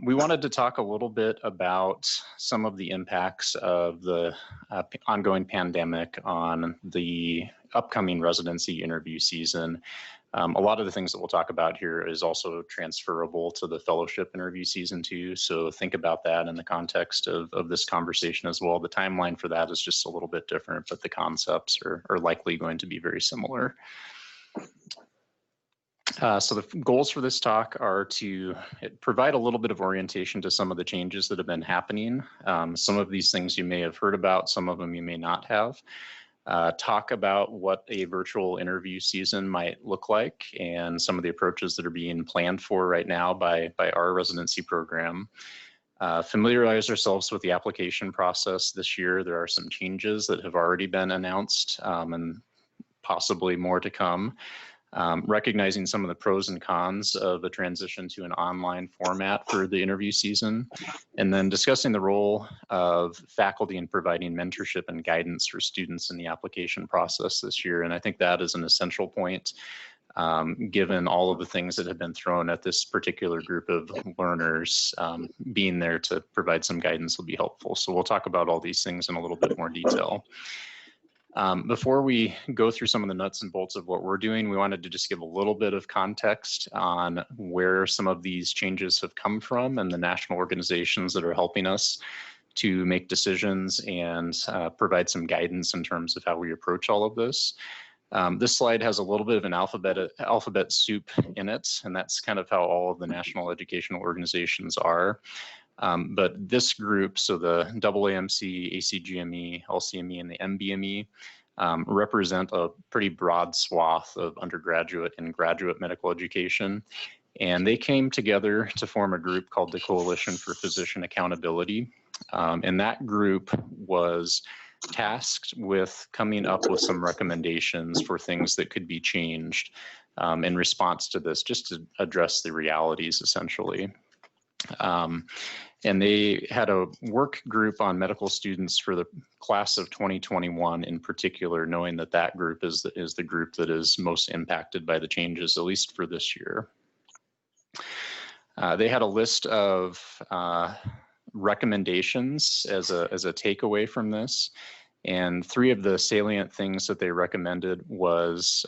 We wanted to talk a little bit about some of the impacts of the ongoing pandemic on the upcoming residency interview season. A lot of the things that we'll talk about here is also transferable to the fellowship interview season too. So think about that in the context of this conversation as well. The timeline for that is just a little bit different, but the concepts are likely going to be very similar. So the goals for this talk are to provide a little bit of orientation to some of the changes that have been happening. Some of these things you may have heard about, some of them you may not have. Talk about what a virtual interview season might look like and some of the approaches that are being planned for right now by our residency program. Familiarize ourselves with the application process this year. There are some changes that have already been announced and possibly more to come. Recognizing some of the pros and cons of the transition to an online format for the interview season, and then discussing the role of faculty in providing mentorship and guidance for students in the application process this year. And I think that is an essential point, given all of the things that have been thrown at this particular group of learners. Being there to provide some guidance will be helpful. So we'll talk about all these things in a little bit more detail. Before we go through some of the nuts and bolts of what we're doing, we wanted to just give a little bit of context on where some of these changes have come from and the national organizations that are helping us to make decisions and provide some guidance in terms of how we approach all of this. This slide has a little bit of an alphabet soup in it, and that's kind of how all of the national educational organizations are. But this group, so the UNMC, ACGME, LCME, and the MBME, represent a pretty broad swath of undergraduate and graduate medical education. And they came together to form a group called the Coalition for Physician Accountability. And that group was tasked with coming up with some recommendations for things that could be changed in response to this, just to address the realities, essentially. And they had a work group on medical students for the class of 2021 in particular, knowing that that group is the group that is most impacted by the changes, at least for this year. They had a list of recommendations as a takeaway from this. And three of the salient things that they recommended was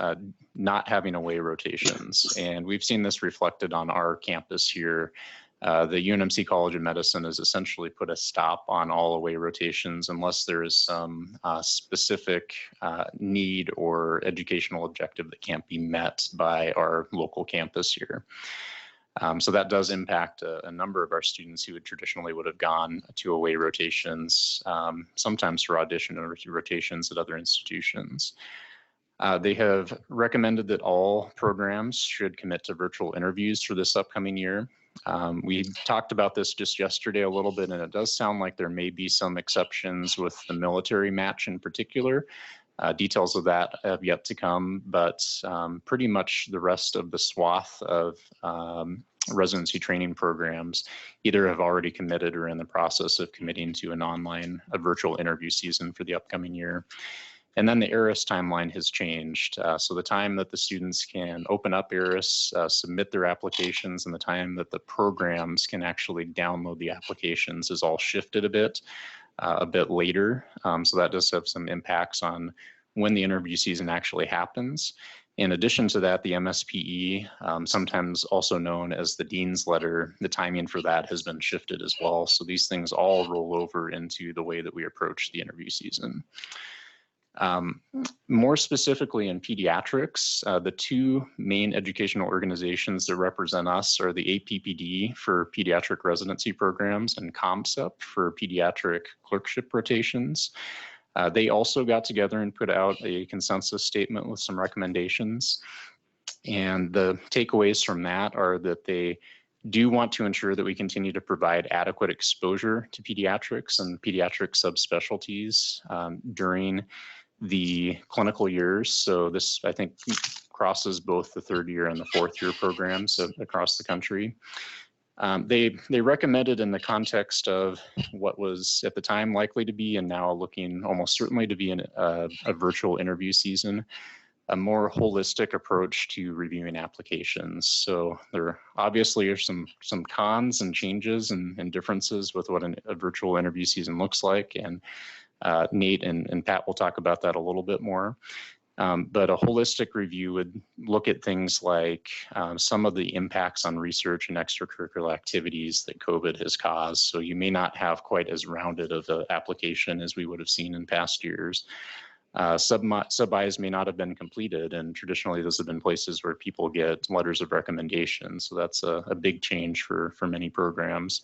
not having away rotations. And we've seen this reflected on our campus here. The UNMC College of Medicine has essentially put a stop on all away rotations unless there is some specific need or educational objective that can't be met by our local campus here. So that does impact a number of our students who traditionally would have gone to away rotations, sometimes for audition or rotations at other institutions. They have recommended that all programs should commit to virtual interviews for this upcoming year. We talked about this just yesterday a little bit, and it does sound like there may be some exceptions with the military match in particular. Details of that have yet to come, but pretty much the rest of the swath of residency training programs either have already committed or in the process of committing to a virtual interview season for the upcoming year. And then the ARIS timeline has changed. So the time that the students can open up ARIS, submit their applications, and the time that the programs can actually download the applications is all shifted a bit later. So that does have some impacts on when the interview season actually happens. In addition to that, the MSPE, sometimes also known as the Dean's Letter, the timing for that has been shifted as well. So these things all roll over into the way that we approach the interview season. More specifically in pediatrics, the two main educational organizations that represent us are the APPD for pediatric residency programs and COMCEP for pediatric clerkship rotations. They also got together and put out a consensus statement with some recommendations. And the takeaways from that are that they do want to ensure that we continue to provide adequate exposure to pediatrics and pediatric subspecialties during the clinical years. So this, I think, crosses both the third year and the fourth year programs across the country. They recommended in the context of what was at the time likely to be and now looking almost certainly to be a virtual interview season, a more holistic approach to reviewing applications. So there obviously are some cons and changes and differences with what a virtual interview season looks like, and Nate and Pat will talk about that a little bit more. But a holistic review would look at things like some of the impacts on research and extracurricular activities that COVID has caused. So you may not have quite as rounded of an application as we would have seen in past years. Sub-Is may not have been completed, and traditionally those have been places where people get letters of recommendation. So that's a big change for many programs.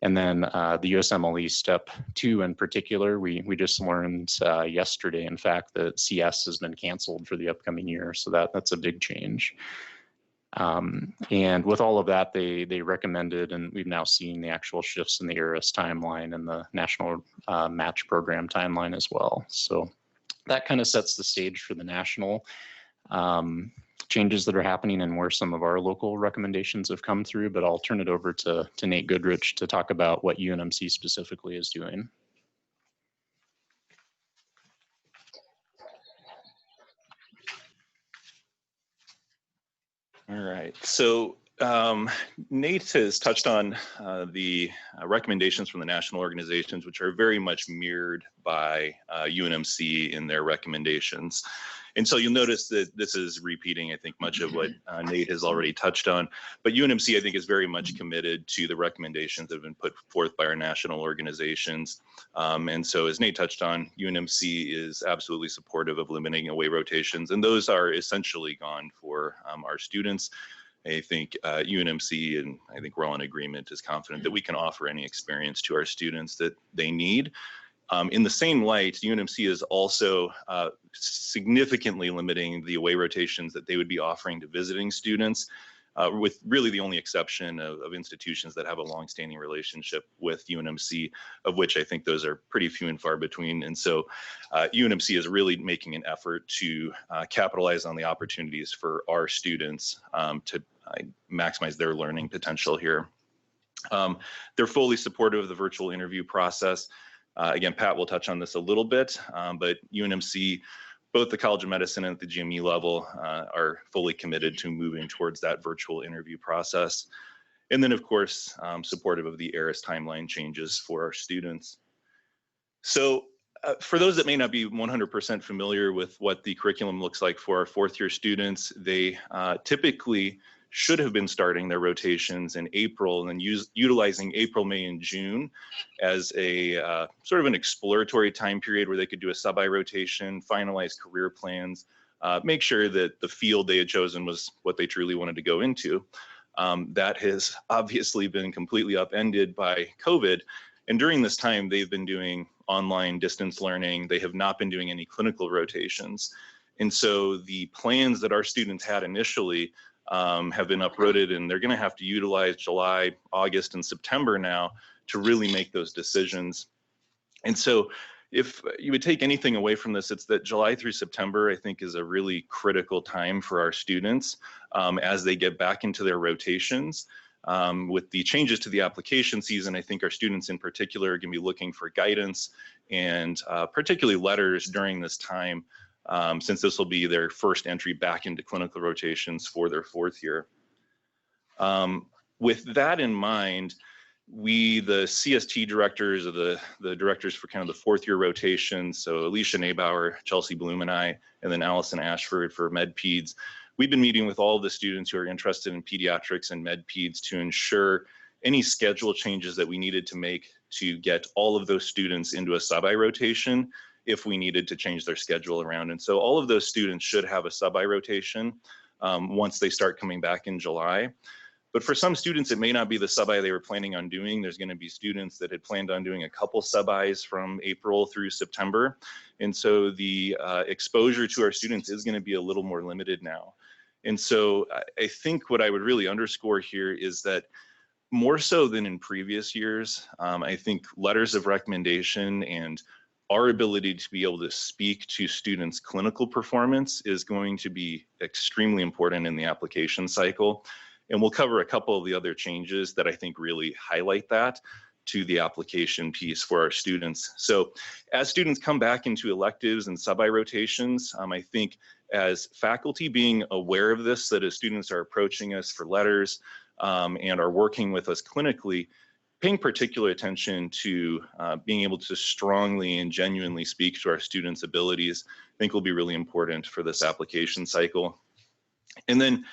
And then the USMLE Step 2 in particular, we just learned yesterday, in fact, that CS has been canceled for the upcoming year. So that's a big change. And with all of that, they recommended, and we've now seen the actual shifts in the ARIS timeline and the National Match Program timeline as well. So that kind of sets the stage for the national changes that are happening and where some of our local recommendations have come through, but I'll turn it over to Nate Goodrich to talk about what UNMC specifically is doing. All right, so Nate has touched on the recommendations from the national organizations, which are very much mirrored by UNMC in their recommendations. And so you'll notice that this is repeating, I think, much of what Nate has already touched on. But UNMC, I think, is very much committed to the recommendations that have been put forth by our national organizations. And so as Nate touched on, UNMC is absolutely supportive of limiting away rotations. And those are essentially gone for our students. I think UNMC, and I think we're all in agreement, is confident that we can offer any experience to our students that they need. In the same light, UNMC is also significantly limiting the away rotations that they would be offering to visiting students, with really the only exception of institutions that have a longstanding relationship with UNMC, of which I think those are pretty few and far between. And so UNMC is really making an effort to capitalize on the opportunities for our students to maximize their learning potential here. They're fully supportive of the virtual interview process. Again, Pat will touch on this a little bit, but UNMC, both the College of Medicine and at the GME level, are fully committed to moving towards that virtual interview process. And then, of course, supportive of the ARIS timeline changes for our students. So for those that may not be 100% familiar with what the curriculum looks like for our fourth-year students, they typically should have been starting their rotations in April and then utilizing April, May, and June as a sort of an exploratory time period where they could do a sub-I rotation, finalize career plans, make sure that the field they had chosen was what they truly wanted to go into. That has obviously been completely upended by COVID. And during this time, they've been doing online distance learning. They have not been doing any clinical rotations. And so the plans that our students had initially have been uprooted, and they're going to have to utilize July, August, and September now to really make those decisions. And so if you would take anything away from this, it's that July through September, I think, is a really critical time for our students as they get back into their rotations. With the changes to the application season, I think our students in particular are going to be looking for guidance and particularly letters during this time, since this will be their first entry back into clinical rotations for their fourth year. With that in mind, we, the CST directors, or the directors for kind of the fourth year rotation, so Alicia Nabauer, Chelsea Bloom, and I, and then Allison Ashford for MedPeds, we've been meeting with all of the students who are interested in pediatrics and MedPeds to ensure any schedule changes that we needed to make to get all of those students into a sub-I rotation if we needed to change their schedule around. And so all of those students should have a sub-I rotation once they start coming back in July. But for some students, it may not be the sub-I they were planning on doing. There's going to be students that had planned on doing a couple sub-Is from April through September. And so the exposure to our students is going to be a little more limited now. And so I think what I would really underscore here is that more so than in previous years, I think letters of recommendation and our ability to be able to speak to students' clinical performance is going to be extremely important in the application cycle. And we'll cover a couple of the other changes that I think really highlight that. to the application piece for our students. So as students come back into electives and sub-I rotations, I think as faculty being aware of this, that as students are approaching us for letters and are working with us clinically, paying particular attention to being able to strongly and genuinely speak to our students' abilities, I think will be really important for this application cycle. And then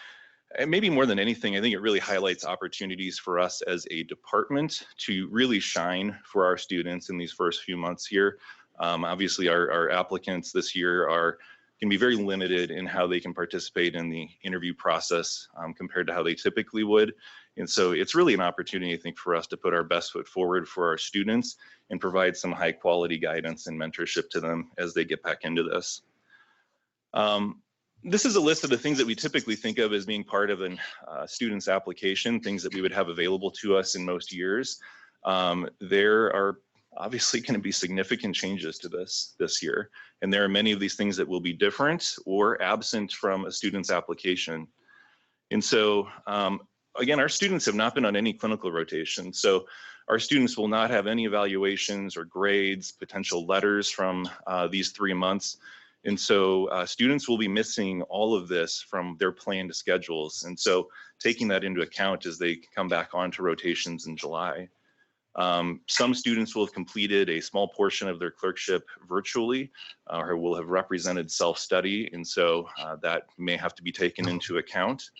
maybe more than anything, I think it really highlights opportunities for us as a department to really shine for our students in these first few months here. Obviously, our applicants this year can be very limited in how they can participate in the interview process compared to how they typically would. And so it's really an opportunity, I think, for us to put our best foot forward for our students and provide some high quality guidance and mentorship to them as they get back into this. This is a list of the things that we typically think of as being part of a student's application, things that we would have available to us in most years. There are obviously going to be significant changes to this year. And there are many of these things that will be different or absent from a student's application. And so, again, our students have not been on any clinical rotation. So our students will not have any evaluations or grades, potential letters from these 3 months. And so students will be missing all of this from their planned schedules. And so taking that into account as they come back onto rotations in July. Some students will have completed a small portion of their clerkship virtually or will have represented self-study. And so that may have to be taken into account.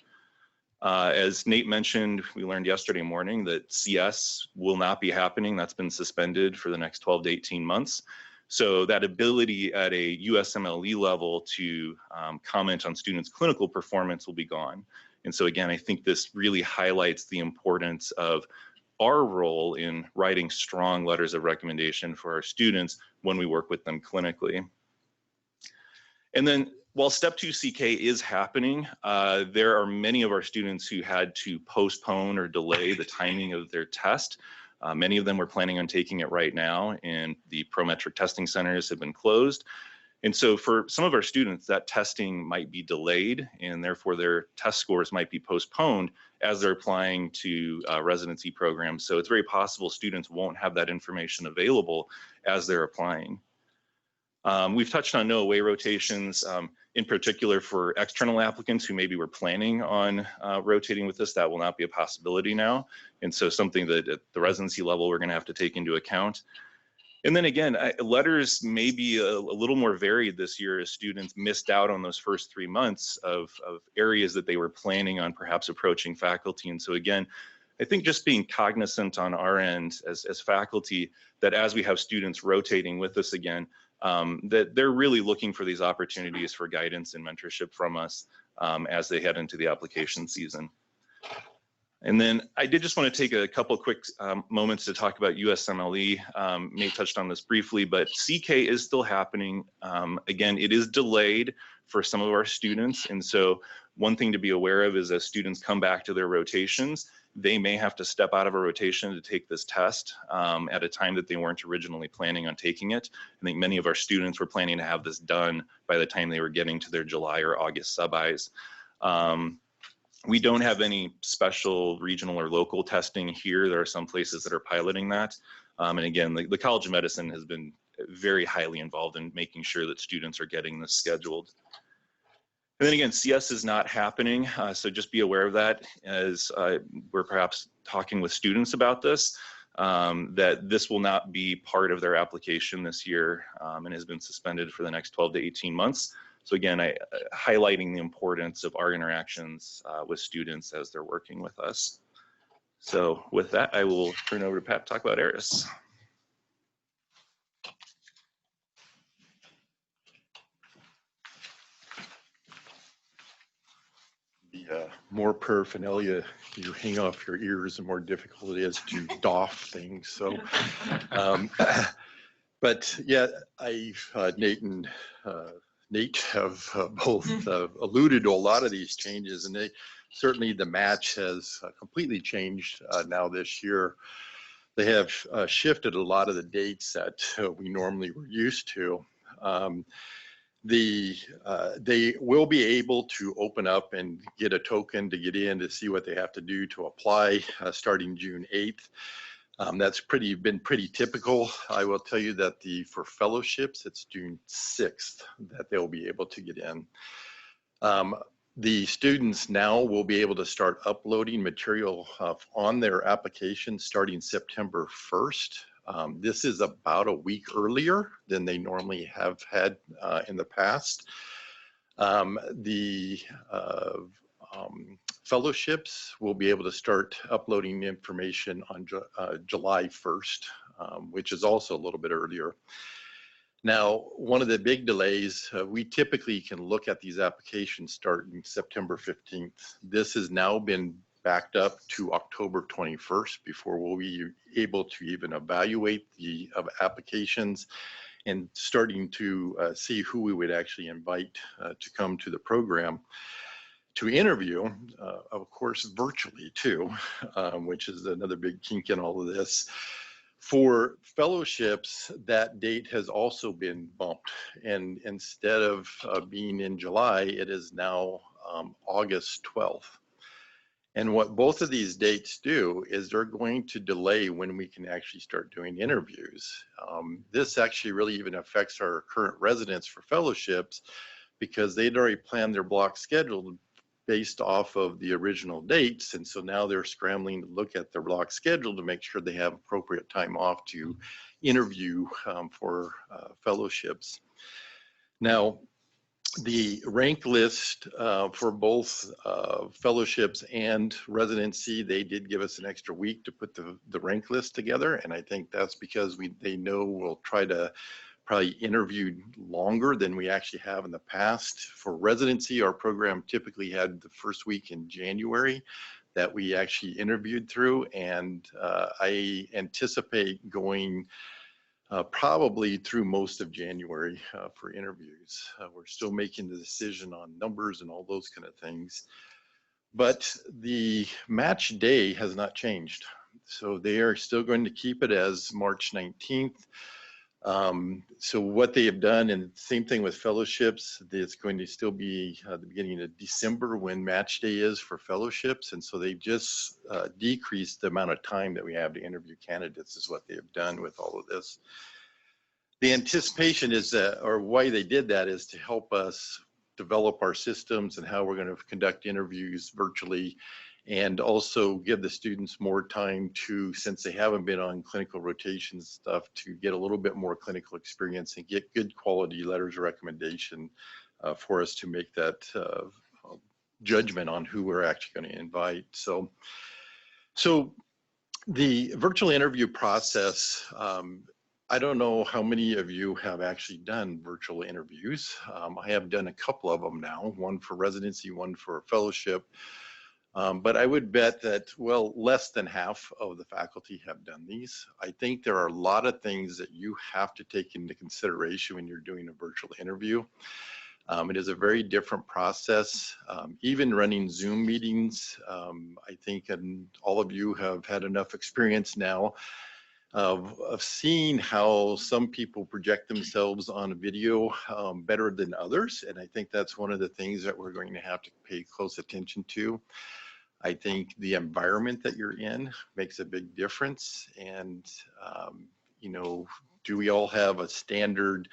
As Nate mentioned, we learned yesterday morning that CS will not be happening. That's been suspended for the next 12 to 18 months. So that ability at a USMLE level to comment on students' clinical performance will be gone. And so again, I think this really highlights the importance of our role in writing strong letters of recommendation for our students when we work with them clinically. And then while Step 2 CK is happening, there are many of our students who had to postpone or delay the timing of their test. Many of them were planning on taking it right now, and the prometric testing centers have been closed. And so for some of our students, that testing might be delayed, and therefore their test scores might be postponed as they're applying to residency programs. So it's very possible students won't have that information available as they're applying. We've touched on no away rotations, in particular for external applicants who maybe were planning on rotating with us. That will not be a possibility now. And so something that at the residency level, we're going to have to take into account. And then again, letters may be a little more varied this year as students missed out on those first 3 months of areas that they were planning on perhaps approaching faculty. And so again, I think just being cognizant on our end as faculty that as we have students rotating with us again, that they're really looking for these opportunities for guidance and mentorship from us as they head into the application season. And then I did just want to take a couple quick moments to talk about USMLE. Nate touched on this briefly, but CK is still happening. Again, it is delayed for some of our students. And so one thing to be aware of is as students come back to their rotations, they may have to step out of a rotation to take this test at a time that they weren't originally planning on taking it. I think many of our students were planning to have this done by the time they were getting to their July or August sub-Is. We don't have any special regional or local testing here. There are some places that are piloting that. And again, the College of Medicine has been very highly involved in making sure that students are getting this scheduled. And then again, CS is not happening, so just be aware of that as we're perhaps talking with students about this, that this will not be part of their application this year and has been suspended for the next 12 to 18 months. So again, highlighting the importance of our interactions with students as they're working with us. So with that, I will turn over to Pat to talk about ARIS. The more paraphernalia you hang off your ears, the more difficult it is to doff things. So, but yeah, Nate have both alluded to a lot of these changes, and certainly the match has completely changed now this year. They have shifted a lot of the dates that we normally were used to. They will be able to open up and get a token to get in to see what they have to do to apply starting June 8th. That's been pretty typical. I will tell you that for fellowships, it's June 6th that they'll be able to get in. The students now will be able to start uploading material on their application starting September 1st. This is about a week earlier than they normally have had in the past. Fellowships will be able to start uploading information on July 1st, which is also a little bit earlier. Now, one of the big delays, we typically can look at these applications starting September 15th. This has now been backed up to October 21st before we'll be able to even evaluate the applications and starting to see who we would actually invite to come to the program to interview, of course, virtually too, which is another big kink in all of this. For fellowships, that date has also been bumped, and instead of being in July, it is now August 12th. And what both of these dates do is they're going to delay when we can actually start doing interviews. This actually really even affects our current residents for fellowships because they'd already planned their block schedule based off of the original dates. And so now they're scrambling to look at their block schedule to make sure they have appropriate time off to interview for fellowships. Now, the rank list for both fellowships and residency, they did give us an extra week to put the rank list together. And I think that's because they know we'll try to probably interview longer than we actually have in the past. For residency, our program typically had the first week in January that we actually interviewed through. And I anticipate going probably through most of January for interviews. We're still making the decision on numbers and all those kind of things. But the match day has not changed. So they are still going to keep it as March 19th. So what they have done, and same thing with fellowships, it's going to still be the beginning of December when match day is for fellowships. And so they just decreased the amount of time that we have to interview candidates is what they have done with all of this. The anticipation is that, or why they did that is to help us develop our systems and how we're going to conduct interviews virtually, and also give the students more time to, since they haven't been on clinical rotation stuff, to get a little bit more clinical experience and get good quality letters of recommendation for us to make that judgment on who we're actually going to invite. So the virtual interview process, I don't know how many of you have actually done virtual interviews. I have done a couple of them now, one for residency, one for fellowship. But I would bet that, well, less than half of the faculty have done these. I think there are a lot of things that you have to take into consideration when you're doing a virtual interview. It is a very different process. Even running Zoom meetings, I think, and all of you have had enough experience now of seeing how some people project themselves on video better than others. And I think that's one of the things that we're going to have to pay close attention to. I think the environment that you're in makes a big difference. And, you know, do we all have a standard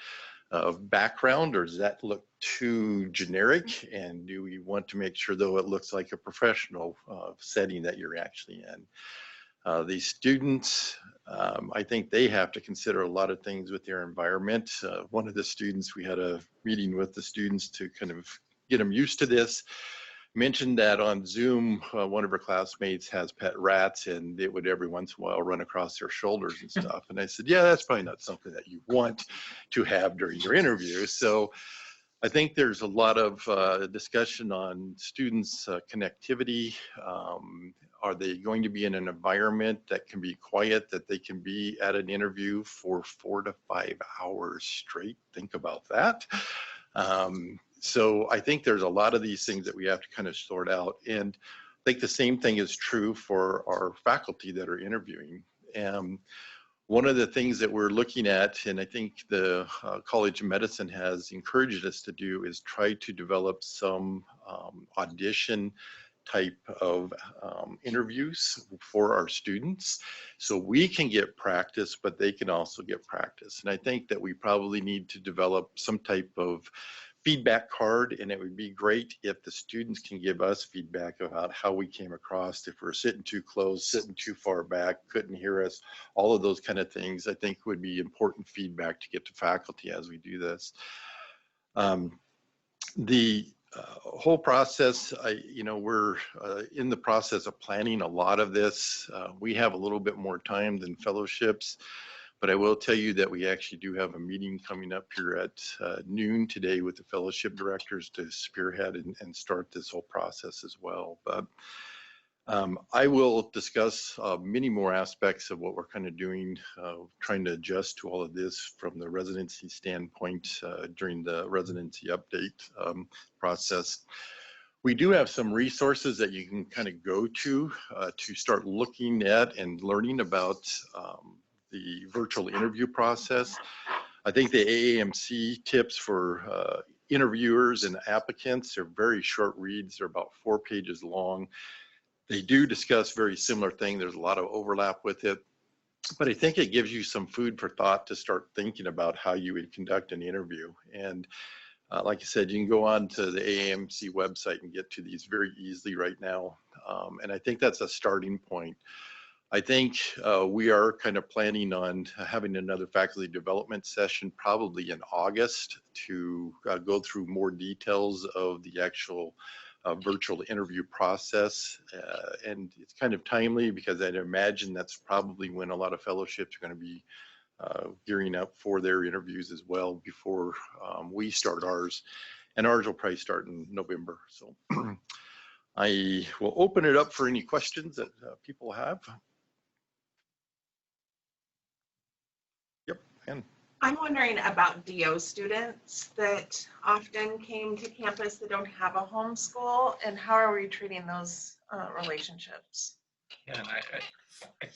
background, or does that look too generic? And do we want to make sure, though, it looks like a professional setting that you're actually in? These students, I think they have to consider a lot of things with their environment. One of the students, we had a meeting with the students to kind of get them used to this, mentioned that on Zoom, one of her classmates has pet rats and it would every once in a while run across their shoulders and stuff. And I said, yeah, that's probably not something that you want to have during your interview. So I think there's a lot of discussion on students' connectivity. Are they going to be in an environment that can be quiet, that they can be at an interview for 4 to 5 hours straight? Think about that. So I think there's a lot of these things that we have to kind of sort out. And I think the same thing is true for our faculty that are interviewing. One of the things that we're looking at, and I think the College of Medicine has encouraged us to do, is try to develop some audition type of interviews for our students, so we can get practice, but they can also get practice. And I think that we probably need to develop some type of feedback card, and it would be great if the students can give us feedback about how we came across, if we're sitting too close, sitting too far back, couldn't hear us, all of those kind of things I think would be important feedback to get to faculty as we do this. The whole process, we're in the process of planning a lot of this. We have a little bit more time than fellowships, but I will tell you that we actually do have a meeting coming up here at noon today with the fellowship directors to spearhead and start this whole process as well. But I will discuss many more aspects of what we're kind of doing, trying to adjust to all of this from the residency standpoint during the residency update process. We do have some resources that you can kind of go to start looking at and learning about the virtual interview process. I think the AAMC tips for interviewers and applicants are very short reads. They're about 4 pages long. They do discuss very similar things. There's a lot of overlap with it, but I think it gives you some food for thought to start thinking about how you would conduct an interview. And like I said, you can go on to the AAMC website and get to these very easily right now. And I think that's a starting point. I think we are kind of planning on having another faculty development session probably in August to go through more details of the actual virtual interview process. And it's kind of timely because I'd imagine that's probably when a lot of fellowships are going to be gearing up for their interviews as well before we start ours. And ours will probably start in November. So I will open it up for any questions that people have. Yep, and I'm wondering about DO students that often came to campus that don't have a home school, and how are we treating those relationships? Yeah, and I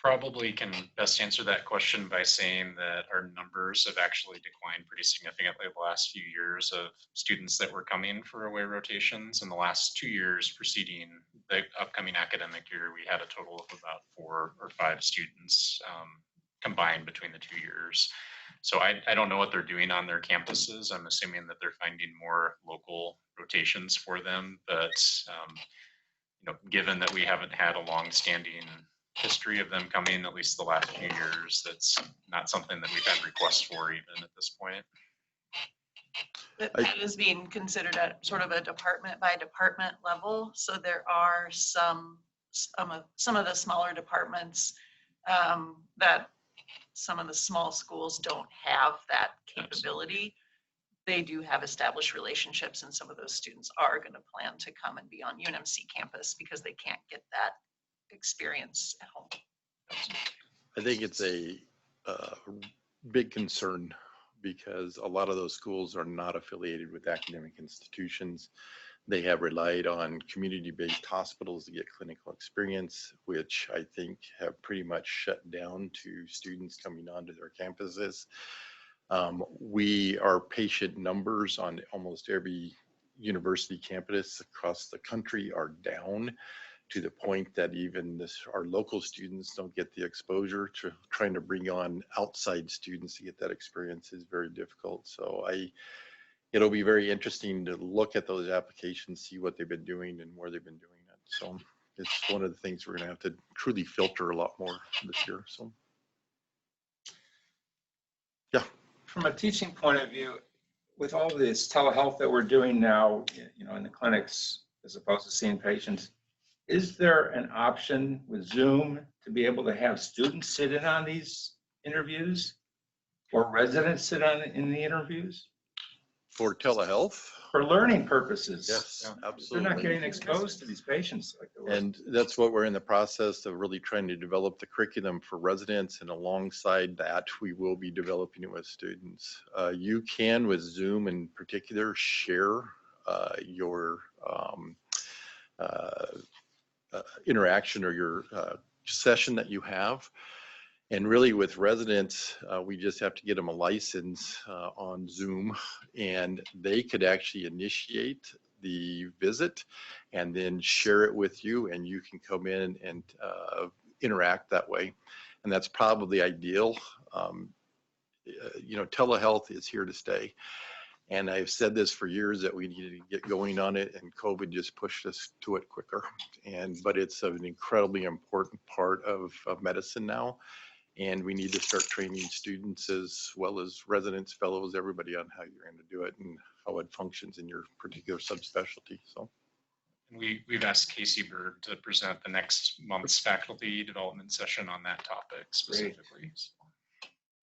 probably can best answer that question by saying that our numbers have actually declined pretty significantly the last few years of students that were coming for away rotations. In the last 2 years preceding the upcoming academic year, we had a total of about 4 or 5 students combined between the 2 years. So I don't know what they're doing on their campuses. I'm assuming that they're finding more local rotations for them, but given that we haven't had a long-standing history of them coming, at least the last few years, that's not something that we've had requests for even at this point. That is being considered at sort of a department by department level. So there are some of the smaller departments that some of the small schools don't have that capability. They do have established relationships, and some of those students are going to plan to come and be on UNMC campus because they can't get that experience at home. I think it's a big concern because a lot of those schools are not affiliated with academic institutions. They have relied on community-based hospitals to get clinical experience, which I think have pretty much shut down to students coming onto their campuses. Our patient numbers on almost every university campus across the country are down to the point that even our local students don't get the exposure. To trying to bring on outside students to get that experience is very difficult. So it'll be very interesting to look at those applications, see what they've been doing and where they've been doing it. So it's one of the things we're going to have to truly filter a lot more this year. So yeah. From a teaching point of view, with all this telehealth that we're doing now, in the clinics, as opposed to seeing patients, is there an option with Zoom to be able to have students sit in on these interviews or residents sit in the interviews? For telehealth? For learning purposes. Yes, absolutely. They're not getting exposed to these patients like they were. And that's what we're in the process of really trying to develop the curriculum for residents, and alongside that, we will be developing it with students. You can, with Zoom in particular, share your interaction or your session that you have. And really with residents, we just have to get them a license on Zoom, and they could actually initiate the visit and then share it with you, and you can come in and interact that way. And that's probably ideal. Telehealth is here to stay. And I've said this for years that we needed to get going on it, and COVID just pushed us to it quicker. But it's an incredibly important part of medicine now. And we need to start training students as well as residents, fellows, everybody on how you're going to do it and how it functions in your particular subspecialty. So we've asked Casey Bird to present the next month's faculty development session on that topic specifically. So.